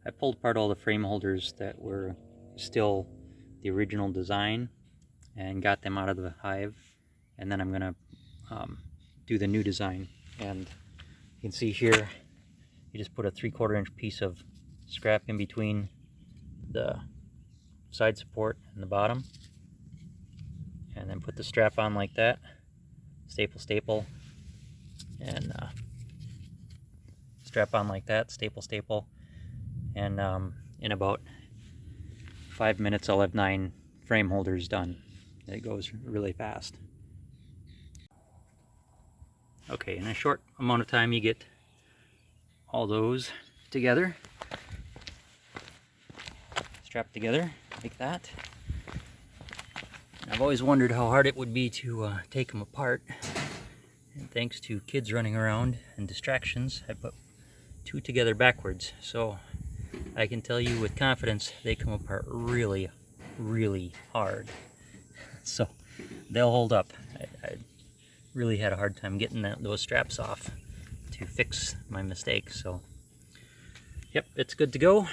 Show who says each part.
Speaker 1: I pulled apart all the frame holders that were still the original design and got them out of the hive, and then I'm going to do the new design. And you can see here, you just put a 3/4 inch piece of scrap in between the side support and the bottom, and then put the strap on like that, staple, and strap on like that, staple, and in about 5 minutes I'll have 9 frame holders done. It goes really fast. Okay, in a short amount of time you get all those together, strapped together like that. And I've always wondered how hard it would be to take them apart, and thanks to kids running around and distractions, I put 2 together backwards, so I can tell you with confidence they come apart really hard. So they'll hold up. I really had a hard time getting those straps off to fix my mistake. So yep, it's good to go.